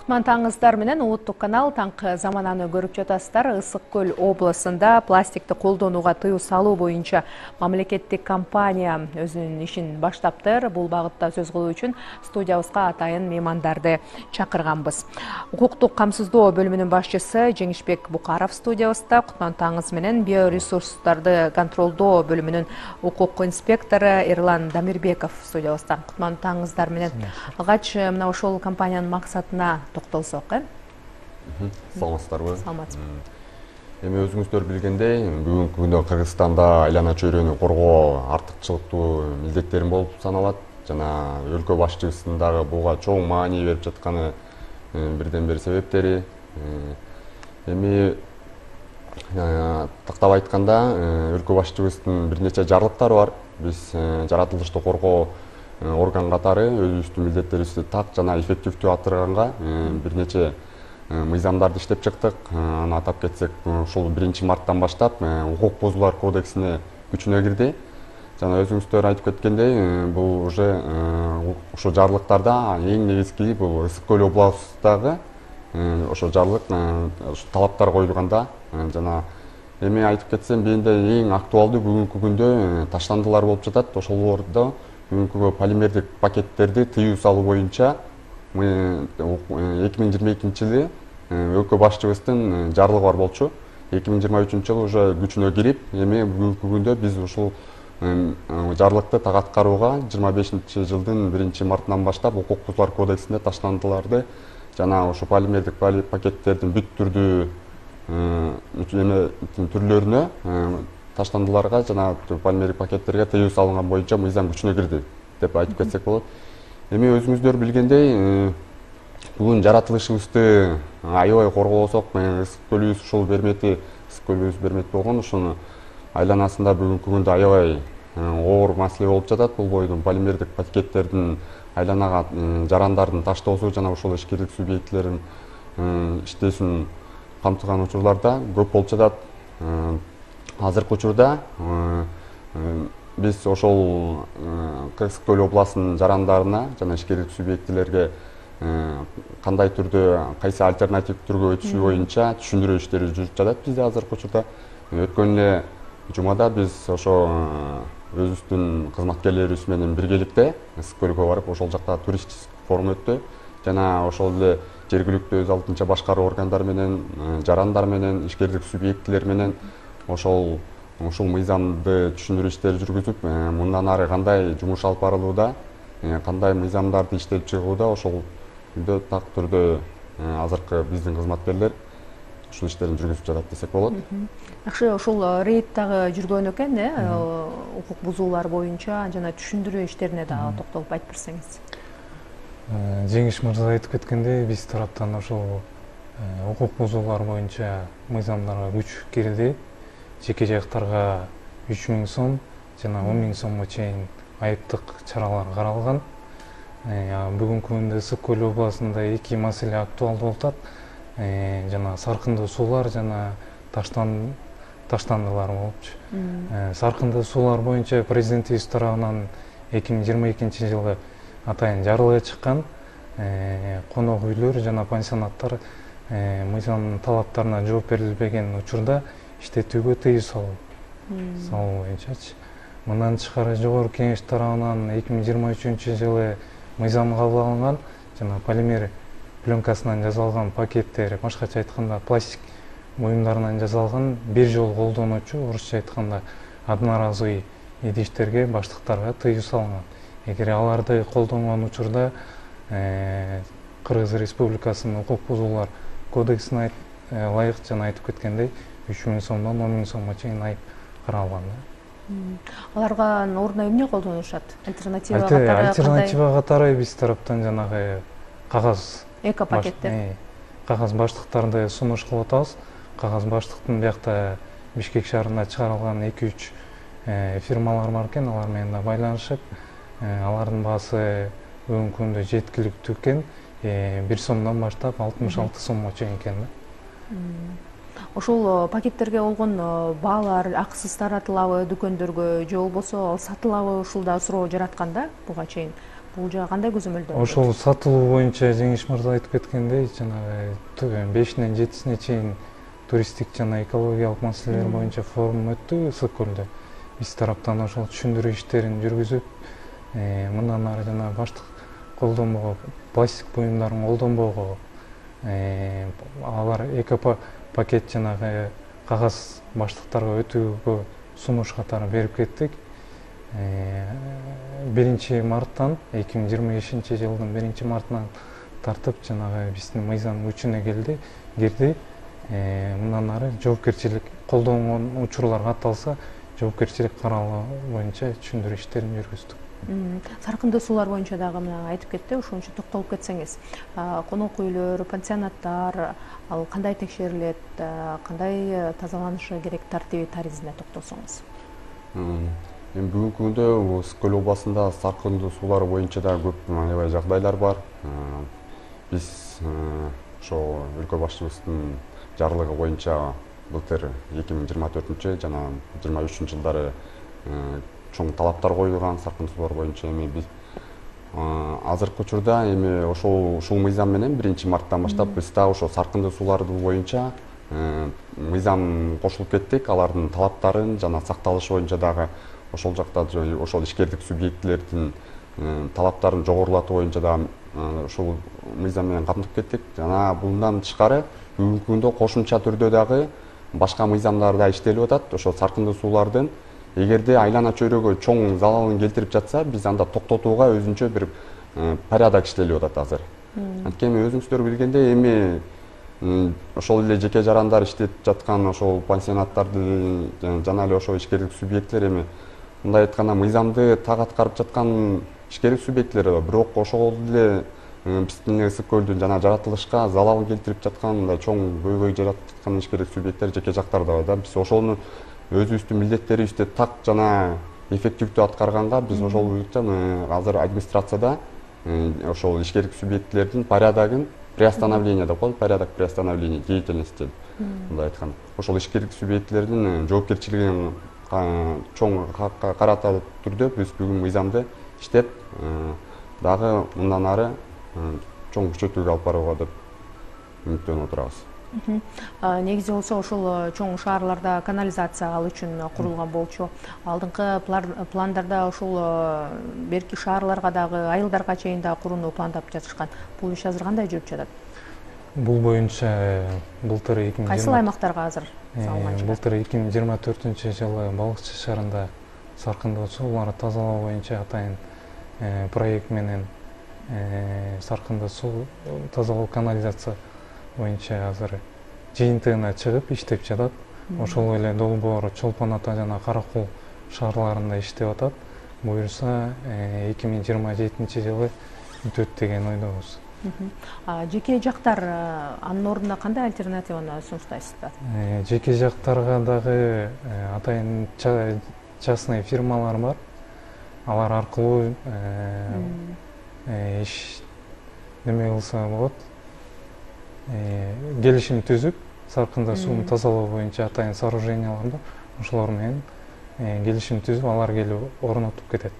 Кутман таңыздар менен улуттук канал таңкы замананы көрүп жатасыздар. Ысык көл областында пластикти колдонууга тыюу салуу боюнча мамлекеттик компания өзүнүн ишин баштаптыр. Бул багытта сөз кылуу үчүн студиябызга атайын меймандарды чакырганбыз. Укуктук камсыздоо бөлүмүнүн башчысы Жеңишбек Букаров студиябызда, Кутман таңыз менен биоресурстарды контролдоо бөлүмүнүн укук инспектору Эрлан Дамирбеков студиябызда. Кутман таңыздар менен алгач мына ошол компаниянын максатына токтолсок, Саламатсыздарбы? Саламатсызбы. Эми өзүңүздөр билгендей, бүгүнкү күндө Кыргызстанда айлана чөйрөнү коргоо артыкчылыктуу милдеттерин болуп саналат. Жана өлкө башчысындагы буга чоң маани берип жатканы бирден бир себептери. Эми тактап айтканда, өлкө башчыбыздын бир нече жарлыктары бар. Биз жаратылышты коргоо орган катары өзүбүздүн милдеттерибизди так жана эффективдүү атырганга бир нече мыйзамдарды иштеп чыктык. Аны атап кетсек, ушул 1-марттан баштап укук бузуулар кодексине күчүнө кирди. Жана өзүңүздөр айтып кеткендей, бул уже ошо жарлыктарда эң негизги бул Ысык көл областындагы ошо жарлык талаптар коюлганда. Жана эми айтып кетсем, бенде эң актуалдуу бүгүнкү күндө таштандылар болуп жатат. Ошолордо бүгүнкү полимердик пакеттерди тыюу салуу боюнча 2022 жылы өлкө башчыбыздын жарлыгы бар болчу. 2023 жылы уже күчүнө кирип, эми бүгүнкү күндө биз ушул жарлыкты так аткарууга 25 жылдын 1-мартынан баштап укук бузуулар кодексинде таштандыларды жана ошо полимердик пакеттердин бүт түрлөрүнө таштандыларга жана полимердик пакеттерге тыюу салынган боюнча мыйзам күчүнө кирди деп айтып кетсек болот. Эми өзүңүздөр билгендей, бүгүн жаратылышыбызды аябай коргоосок, ысык көлүбүз ушул ысык бермети болгон, ошону айланасында бүгүнкү күндө аябай оор маселе болуп жатат. Бул бойдон полимердик пакеттердин айланага жарандардын таштоосу жана ошол ишкерлик субъектилеринин иштесин камтыган учурларда көп болуп жатат. Азыркы учурда биз ошол Ысык көл областынын жарандарына жана ишкерлик субъектилерге кандай түрдө кайсы альтернатив түргө өтүшү боюнча түшүндүрүү иштери жүрүп жатат бизде азыркы учурда. Өткөн эле жумада биз ошо өзүбүздүн кызматкерлерибиз менен биргеликте Ысык көлгө барып, ошол жакта туристтик форум өттү. Жана ошол эле жергиликтүү өз алдынча башкаруу органдары менен, жарандар менен, ишкерлик субъектилер менен ушул мыйзамды түшүндүрүү иштери жүргүзүп, мындан ары кандай жумуш алып барылууда, кандай мыйзамдарды иштелип чыгууда, ошол так түрдө азыркы биздин кызматкерлер ушул иштерин жүргүзүп жатат десек болот. Жакшы, ушул рейд дагы жүргөн экен, укук бузуулар боюнча жана түшүндүрүү иштерине дагы токтолуп айтып берсеңиз. Жеңиш мырза айтып кеткендей, биз тараптан ошол укук бузуулар боюнча мыйзамдарга күч кирди. Жеке жактарга 3000 сом жана 10 000 сомго чейин айыптык чаралар каралган. Бүгүнкү күндө Ысык көл областында эки маселе актуалдуу болуп атат. Жана саркындуу суулар жана таштандылар болупчу. Саркындуу суулар боюнча президентибиз тарабынан 2022 жылы атайын жарлыгы чыккан. Конок үйлөр жана пансионаттар мыйзамдын талаптарына жооп берилбеген учурда иштетүүгө тыюу салуу боюнчачы. Мындан тышкары жогорку кеңеш тарабынан 2023 жылы мыйзам кабыл алынган жана полимер пленкасынан жасалган пакеттер, башкача айтканда пластик буюмдарынан жасалган бир жолу колдонуучу, орусча айтканда одноразовый идиштерге, баштыктарга тыюу салынган. Эгер аларды колдонгон учурда Кыргыз Республикасынын укук бузуулар кодексине ылайык жана айтып кеткендей 3000 сомдон 10 000 сомго чейин айып каралган. Аларга ордуна эмне колдонушат? Альтернатива катары биз тараптан жанагы кагаз эко-пакеттер, кагаз баштыктарды сунуш кылып атабыз. Кагаз баштыктын биякта Бишкек шаарында чыгарылган 2-3 фирмалар бар экен, алар менен да байланышып, алардын баасы бүгүнкү күндө жеткиликтүү экен. 1 сомдон баштап 66 сомго чейин экен. Ошол пакеттерге болгон баалар акысыз таратылабы дүкөндөргө же болбосо сатылабы, ушул да суроо жаратканда буга чейин Бул жагы кандай көзөмөлдөнүп? Ошол сатылуу боюнча Жеңиш мырза айтып кеткендей, жанагы 5-нен 7-сине чейин туристтик жана экологиялык маселелер боюнча форум өттү Ысык көлдө. Биз тараптан ошол түшүндүрүү иштерин жүргүзүп, мындан ары жана баштык колдонбогу, пластик буюмдарын колдонбоого, алар эко-пакет жанагы кагаз баштыктарга өтүүгө сунуш катары берип кеттик. 1 марттан 2025 жылдын 1 мартынан тартып жанагы биздин мыйзам күчүнө кирди. Мындан ары жоопкерчилик колдонгон учурлар катталса, жоопкерчилик каралуу боюнча түшүндүрүү иштерин жүргүздүк. Саркындуу суулар боюнча дагы мына айтып кетти, ошончо токтолуп кетсеңиз. Конок үйлөр, пансионаттар ал кандай текшерилет, кандай тазаланышы керек тартиби таризине токтолсоңуз. Эми бүгүнкү күндө Ысык көл областында саркындуу суулар боюнча да көп аябай жагдайлар бар. Биз ошо өлкө башчыбыздын жарлыгы боюнча былтыр 2024 жана 2023 жылдары чоң талаптар коюлган саркындуу суулар боюнча. Эми биз азыркы учурда эми ушул мыйзам менен 1 марттан баштап биз дагы ошо саркындуу суулар боюнча мыйзам кошулуп кеттик. Алардын талаптарын жана сакталышы боюнча дагы ошол жакта ошол ишкердик субъектилердин талаптарын жогорулатуу боюнча да ушул мыйзам менен камтып кеттик. Жана bundan тышкары бүгүнкү күндө кошумча түрдө дагы башка мыйзамдар да иштелип атат. Ошо саркындуу суулардын эгерде айлана чөйрөгө чоң залалын келтирип жатса, биз анда токтотууга өзүнчө бир порядок иштелип атат азыр. Анткени өзүңүздөр билгендей, эми ошол эле жеке жарандар иштеп жаткан ошол пансионаттарды жана эле ошол ишкерлик субъектилер эми мындай айтканда мыйзамды так аткарып жаткан ишкерлик субъектилер бар. Бирок ошол эле биздин Ысык көлдүн жана жаратылышка залалын келтирип жаткан мындай чоң көйгөй жаратып жаткан ишкерлик субъекттер жеке жактар да бар да. Биз ошону өзүбүздүн милдеттерибизди так жана эффективдүү аткарганга биз ошол боюнча азыр администрацияда ошол ишкерлик субъектилердин порядогун приостановление деп коет, порядок приостановления деятельности мындай айтканда. Ошол ишкерлик субъектилердин жоопкерчилигин чоң карата түрдө биз бүгүн мыйзамды иштеп дагы мындан ары чоң күчөтүүгө алып барууга деп үмүттөнүп отурабыз. Негизи болсо ошол чоң шаарларда канализация ал үчүн курулган болчу. Алдыңкы пландарда ошол берки шаарларга дагы айылдарга чейин да курууну пландап жатышкан. Бул иш азыр кандай жүрүп жатат? Бул боюнча былтыр кайсыл аймактарга азыр салынган? Былтыр 2024 жылы Балыкчы шаарында саркындуу сууларды тазалоо боюнча атайын проект менен саркындуу суу тазалоо канализация боюнча азыр жыйынтыгына чыгып иштеп жатат. Ошол эле Долбоор, Чолпон Ата жана Каракул шаарларында иштеп атат. Буюрса 2027 жылы бүтөт деген ойдобуз. Жеке жактар анын ордуна кандай альтернативаны сунуштайсыздар? Жеке жактарга дагы атайын частный фирмалар бар. Алар аркылуу иш неме кылса болот. Келишим түзүп, саркындуу сууну тазалоо боюнча атайын сооружениялар бар. Ошолор менен келишим түзүп, алар келип орнотуп кетет.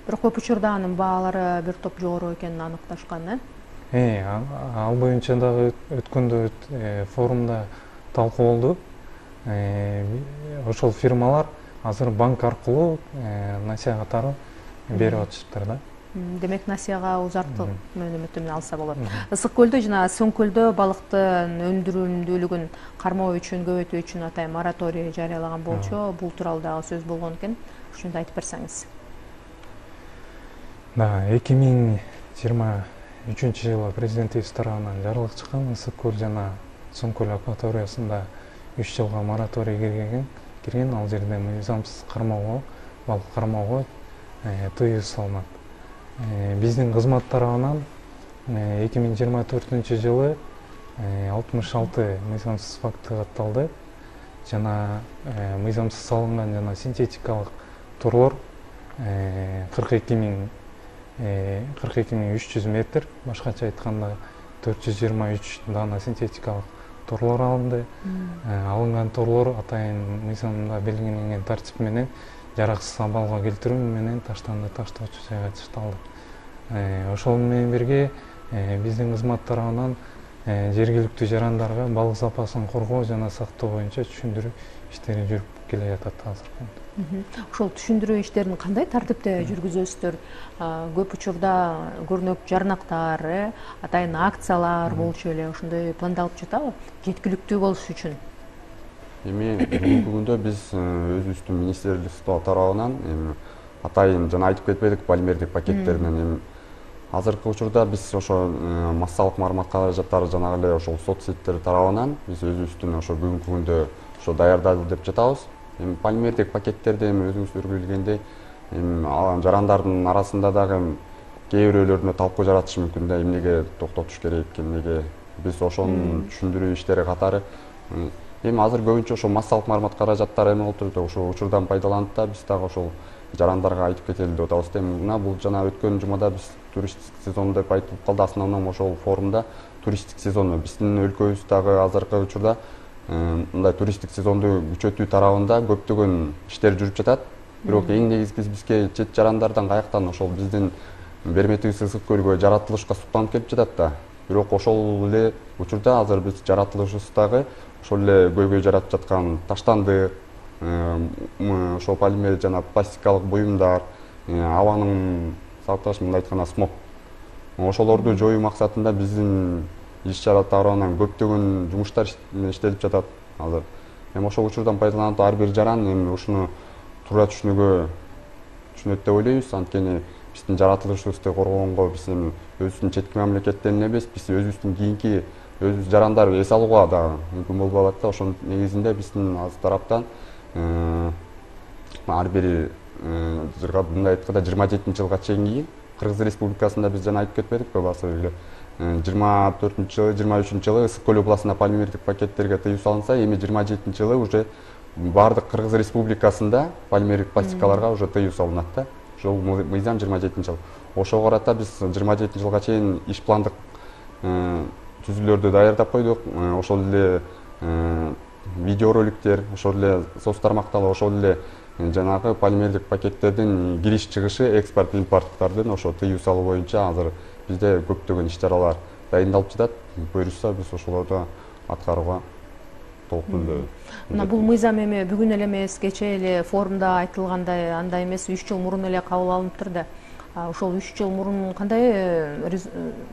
Бирок көп учурда анын баалары бир топ жогору экенин аныкташкан, ал боюнча дагы өткөндө форумда талкуу болду. Ошол фирмалар азыр банк аркылуу насыя катары берип атышыптыр да. Демек насияга узартуу мөөнөтү менен алса болот. Ысык көлдө жана Соң көлдө балыктын өндүрүмдүүлүгүн кармоо үчүн, көбөйтүү үчүн атайын мораторий жарыялаган болчу. Бул тууралуу дагы сөз болгон экен. Ушуну айтып берсеңиз. 2023 жылы президентибиз тарабынан жарлык чыккан Ысык көл жана Соң көл акваториясында 3 жылга мораторий кирген. Ал жерде мыйзамсыз кармоого, балык кармоого тыюу салынат. Биздин кызмат тарабынан 2024 жылы 66 мыйзамсыз факты катталды. Жана мыйзамсыз салынган жана синтетикалык торлор 42.300 метр, башкача айтканда 423 дана синтетикалык торлор алынды. Алынган торлор атайын мыйзамда белгиленген тартип менен жараксыз абалга келтирүү менен таштоочу жайга ташталды. Ошол менен бирге биздин кызмат тарабынан жергиликтүү жарандарга балык запасын коргоо жана сактоо боюнча түшүндүрүү иштери жүрүп келе жатат азыркы. Ошол түшүндүрүү иштерин кандай тартипте жүргүзөсүздөр? Көп учурда көрнөк жарнактар, атайын акциялар болчу эле, ошондой пландалып жатабы жеткиликтүү болуш үчүн? Эми бүгүнкү күндө биз өзүбүздүн министрликтер тарабынан атайын жана айтып кетпедик полимердик пакеттеринен азыркы учурда биз ошо массалык маалымат каражаттары жанагы эле ошол соцсеттер тарабынан биз өзүбүздүн ошо бүгүнкү күндө ошо даярдалды деп жатабыз. Эми полимердик пакеттерди өзүңүздөр билгендей жарандардын арасында дагы кээ бирөөлөрүнө талкуу жаратышы мүмкүн да, эмнеге токтотуш керек, эмнеге биз ошонун түшүндүрүү иштери катары эми азыр көбүнчө ошо массалык маалымат каражаттары эме болуп турат, ошо учурдан пайдаланып да биз дагы ошол жарандарга айтып кетели деп атабыз. Мына бул жана өткөн жумада биз туристтик сезон деп айтылып калды. Основном ошол форумда туристтик сезон биздин өлкөбүз дагы азыркы учурда мындай туристтик сезонду күчөтүү тарабында көптөгөн иштер жүрүп жатат. Бирок эң негизгиси бизге чет жарандардан каяктан ошол биздин берметибиз Ысык көлгө жаратылышка суктанып келип жатат да. Бирок ошол эле учурда азыр биз жаратылышыбыздагы ошол эле көйгөй жаратып жаткан таштандык, ошол полимер жана пластикалык буюмдар, абанын сапташ мындай айтканда смог. Ошолорду жоюу максатында биздин иш чара тарабынан көптөгөн жумуштар иштелип жатат азыр. Эми ошол учурдан пайдаланып ар бир жаран эми ушуну туура түшүнөт деп ойлойбуз. Анткени биздин жаратылышыбызды коргогонго биз эми өзүбүздүн четки мамлекеттен эмес, биз өзүбүздүн кийинки өзүбүз жарандар эс алууга дагы мүмкүн болбой калат да. Ошонун негизинде биздин аз тараптан ар бир мындай айтканда 27-жылга чейинки Кыргыз Республикасында биз жана айтып кетпедикпи башта эле 24-жылы, 23-жылы Ысык көл областында полимердик пакеттерге тыюу салынса, эми 27-жылы уже бардык Кыргыз Республикасында полимердик пластикаларга уже тыюу салынат да. Ошол мыйзам 27-жыл. Ошого карата биз 27-жылга чейин иш пландык түзүлөрдү даярдап койдук. Ошол эле видеороликтер, ошол эле соц тармактагы ошол эле жанагы полимердик пакеттердин кириш чыгышы, экспорт импорттардын ошо тыюу салуу боюнча азыр бизде көптөгөн иш чаралар дайындалып жатат. Буюрса биз ошолорду аткарууга толук түрдө. Мына бул мыйзам эми бүгүн эле эмес, кечээ эле форумда айтылгандай андай эмес, 3 жыл мурун эле кабыл алыныптыр да. Ошол 3 жыл мурун кандай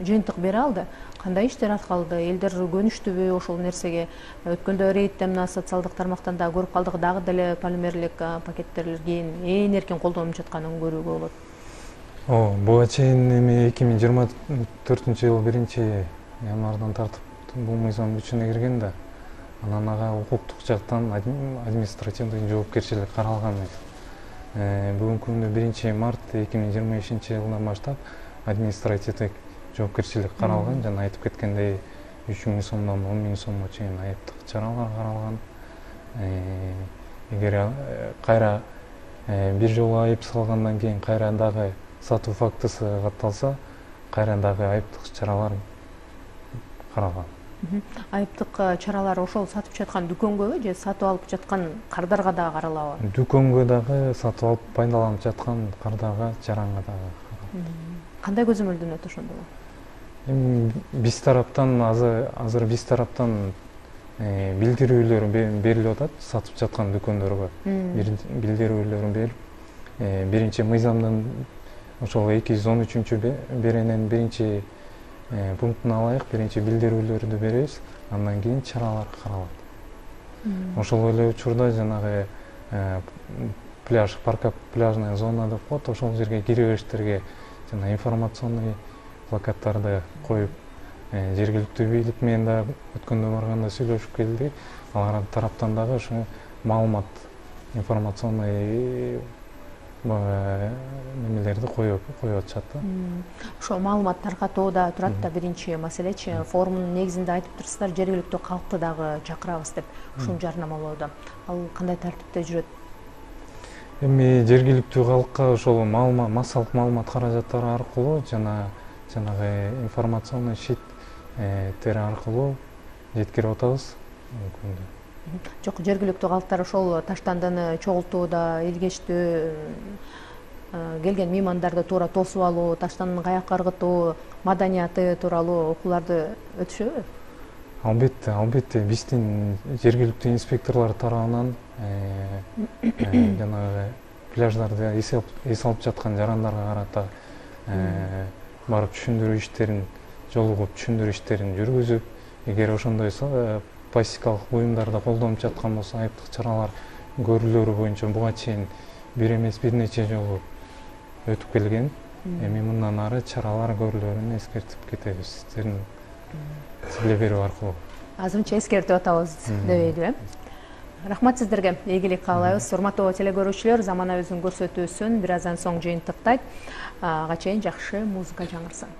жыйынтык бере алды? Кандай иштер аткарылды? Элдер көнүштүбү ошол нерсеге? Өткөндө рейдте мына социалдык тармактан да көрүп калдык, дагы деле полимерлик пакеттерге ээн эркин колдонуп жатканын көрүүгө болот. Буга чейин эми 2024-жылы 1-январдан тартып бул мыйзам күчүнө кирген да. Анан ага укуктук жактан административдик жоопкерчилик каралган. Бүгүнкү күндө 1-март 2025-жылдан баштап административдик жоопкерчилик каралган. Жана айтып кеткендей 3000 сомдон 10 000 сомго чейин айыптык чаралар каралган. Эгер кайра бир жолу айып салгандан кийин кайра дагы сатуу фактысы катталса, кайра дагы айыптык чаралар каралган. Айыптык чаралар ошол сатып жаткан дүкөнгөбү же сатып алып жаткан кардарга дагы каралабы? Дүкөнгө дагы, сатып алып пайдаланып жаткан кардарга, жаранга дагы. Кандай көзөмөлдөнөт ошондо? Эми биз тараптан азыр биз тараптан билдирүүлөр берилип атат сатып жаткан дүкөндөргө. Билдирүүлөр берип, биринчи мыйзамдын ошол 213 беренин биринчи пунктун алайык, биринчи билдирүүлөрдү беребиз, андан кийин чаралар каралат. Ошол эле учурда жанагы пляж, парка пляжная зона деп коет, ошол жерге кире бериштерге жана информационный плакаттарды коюп, жергиликтүү бийлик менен да өткөндө барганда сүйлөшүп келдик. Алар тараптан дагы ошо маалымат, информационный немелерди коюп атышат да. Ошо маалымат таркатууда турат да биринчи маселечи. Форумдун негизинде айтып турсуздар, жергиликтүү калкты дагы чакырабыз деп ушуну жарнамалоодо. Ал кандай тартипте жүрөт? Эми жергиликтүү калкка ошол массалык маалымат каражаттары аркылуу жана жанагы информационный щиттер аркылуу жеткирип атабыз. Жок, жергиликтүү калктар ошол таштандыны чогултууда, илгечтүү келген меймандарды туура тосуп алуу, таштан каякка ыргытуу маданияты тууралуу окууларды өтүшөбү? Албетте биздин жергиликтүү инспекторлор тарабынан жанагы пляждарды эс алып жаткан жарандарга карата барып түшүндүрүү иштерин, жолугуп түшүндүрүү иштерин жүргүзүп, эгер ошондой пластикалык буюмдарды колдонуп жаткан болсо айыптык чаралар көрүлөрү боюнча буга чейин бир эмес бир нече жолу өтүп келген. Эми мындан ары чаралар көрүлөрүн эскертип кетебиз сиздердин силе берүү аркылуу. Азырынча эскертип атабыз дебейли, Рахмат сиздерге, ийгилик каалайбыз. Урматтуу телекөрүүчүлөр, заманабыздын көрсөтүүсүн бир аздан соң жыйынтыктайт. Ага чейин жакшы музыка жаңырсын.